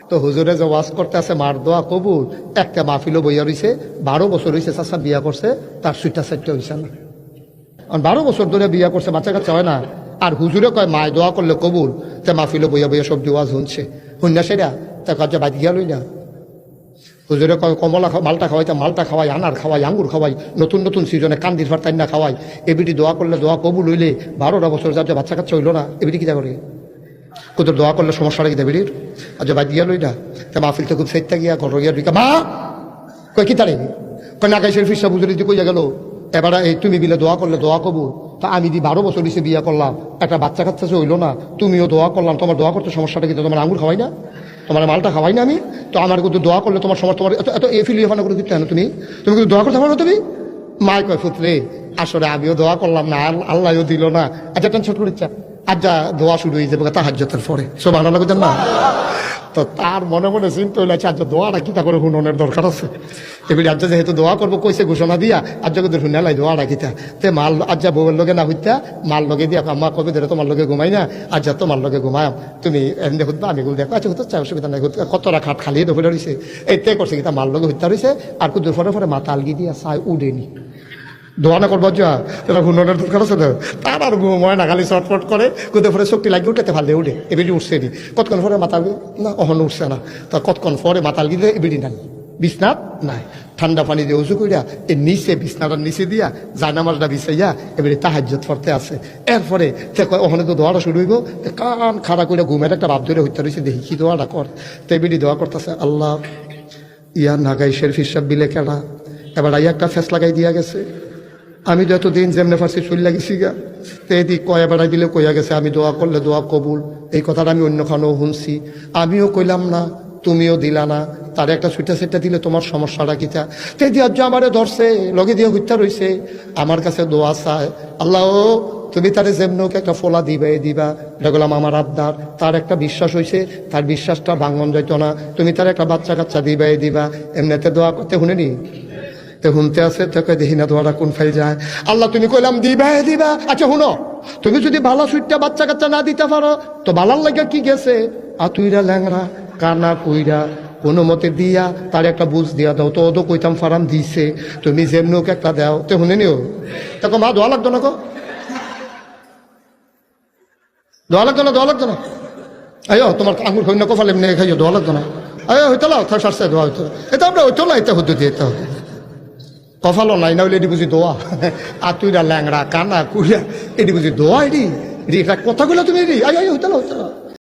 তো হুজুরে যে ওয়াজ করতে আছে মার দোয়া কবুল, একটা মাহফিলও বইয়া রয়েছে, 12 বছর হয়েছে চাচা বিয়া করছে, তার সুইটা সাইটটা হয়েছে না। 12 বছর ধরে বিয়া করছে, বাচ্চা কাচ্চা হয় না। আর হুজুরে কয় মায় দোয়া করলে কবুল, তে মাহফিলও বইয়া বইয়া সব ওয়াজ শুনছে, শুননা সেটা তা কাজে বাদ গিয়া লই না। হুজুরে কয় কমলা মালটা খাওয়াই, তা মালটা খাওয়াই, আনার খাওয়াই, আঙ্গুর খাওয়াই, নতুন নতুন সিজনে কান্দির ফার তাইনা খাওয়াই। এবিটি দোয়া করলে দোয়া কবুল হইলে 12টা বছর যাতে বাচ্চা কাচ্চা হইল না, এবিটি কিতা করে কোথাও দোয়া করলে সমস্যাটা কি দেবির? আজ বাদ গিয়া লই না। তা মাহফিল তো খুব সেটটা গিয়া ঘর গিয়া ঢুকা, মা কয় কি তারে কয় নাকাই শরীফ সাহেব হুজুরি কইয়া গেল এবার এই তুমি বিলে দোয়া করলে দোয়া কবুল। তা আমি 12 বছর দিছে বিয়া করলাম, একটা বাচ্চা কাচ্চা হইলো না, তুমিও দোয়া করলাম, তোমার দোয়া করতে সমস্যাটা কিন্তু তোমার আঙুর খাওয়াই না, তোমার মালটা খাওয়াই না আমি, তো আমার কিন্তু দোয়া করলে তোমার সমস্যা, তোমার এত এ ফিলিয়ে করে দিতে না, তুমি কিন্তু দোয়া করতে পারো না তুমি। মায় কয় পুত্রে আসলে আমিও দোয়া করলাম না, আল্লাহও দিল না, আচ্ছা টেনশন করে ইচ্ছা আজ যা দোয়া শুরু হয়ে যাবে তাহাজ্জুদের পরে, সব আনন্দ করতেন না। তো তার মনে মনে চিন্তা হইলে আজ দোয়াটা কিতা করে হুননের দরকার আছে, এবারে আজ যেহেতু দোয়া করবো কইছে ঘোষণা দিয়া আজ কিন্তু শুনালাই দোয়াটা কিতা, তে মাল আজ বউয়ের লগে না হইতা মাল লগে দিয়া আম্মা কবে ধরে তোমার লগে ঘুমাই না, আজ তোমার লগে ঘুমায়াম, তুমি এমনি দেখো আমি গুলো দেখো, আচ্ছা হতে চাই অসুবিধা নাই, কতটা খাট খালি দফলে রয়েছে এইতে করছে কিতা মাল লগে হত্যা রয়েছে। আর কুদুর ফরে ফরে মাথা আলগি দিয়া চাই উডেনি, দোয়া না করবো যা এটা হুননের দরকার আছে তো। তার আর ঘুমায় না, খালি চটপট করে কুদে ফরে শক্তি লাগিয়ে উঠেতে ভালো উঠে, এবিডি উঠছে নি, কতক্ষণ পরে মাথা না অহন উঠছে না, তা কতক্ষণ পরে মাথা আলগি দিয়ে এবিডি নাই, বিছনাথ নাই, ঠান্ডা পানি দিয়ে উজু করিয়া এই নিচে বিছনাটার নিচে দিয়া জায়নামাজটা বিছাইয়া এবারে তাহাজ্জুদ পড়তে আছে। এরপরে ওখানে তো দোয়াটা শুরু হইব, কান খাড়া করে ঘুমের একটা ভাব ধরে হইতে রয়েছে, দেখি কি দোয়াটা কর, তো এবিডি দোয়া করতেছে আল্লাহ ইয়া নাগাই শরীফ হিসাব বিলে কেডা, এবার আইয়া একটা ফেস লাগাই দিয়া গেছে, আমি তো এতদিন যেমনে ফার্সি চল লাগেছি গা, তো এদিক কয়া বেড়াই দিলে কইয়া গেছে আমি দোয়া করলে দোয়া কবুল, এই কথাটা আমি অন্যখানেও শুনছি, আমিও কইলাম না তুমিও দিলা না, তার একটা ছুটা সেটা দিলে তোমার সমস্যাটা কিতা, তে দিয়ে আমারে ধরছে লগে দিয়ে হত্যা রয়েছে, আমার কাছে দোয়া চায় আল্লাহ তুমি তারে যেমনকে একটা ফোলা দিবা, দেখলাম আমার আবদার, তার একটা বিশ্বাস হয়েছে, তার বিশ্বাসটা ভাঙন যাইতো না, তুমি তার একটা বাচ্চা কাচ্চা দিবা, এমনিতে দোয়া করতে শুনেনি তো শুনতে আছে, তোকে দেখি না দোয়াটা কোন ফাইল যায়, আল্লাহ তুমি কইলাম দিবা, আচ্ছা শুনো তুমি যদি ভালো সুইটটা বাচ্চা কাচ্চা না দিতে পারো তো ভালার লাগে কি গেছে, আর তুইরা ল্যাংরা কানা কইরা কোনো মতে দিয়া তার একটা বুঝ দিয়া দাও, তো ওদো কইতাম ফারাম দিছে, তুমি যেমনি ওকে একটা দাও, তো শুনে নিও তখন মা দোয়া লাগতো না, দোয়া লাগতো না, আয়ো তোমার আঙুর হইনা কফাল এমনি খাইও, দোয়া লাগতো না, আয়ো হইতে লাও থার সারছে দোয়া হইতো, এটা আমরা হইতো না, এটা হতো দিয়ে হবে কফালো নাই না হইলে এটি বুঝি দোয়া, আর তুইরা ল্যাংরা কানা কুড়িয়া এটি বুঝি দোয়া, এটা কথাগুলো তুমি এটি আয় হইতে না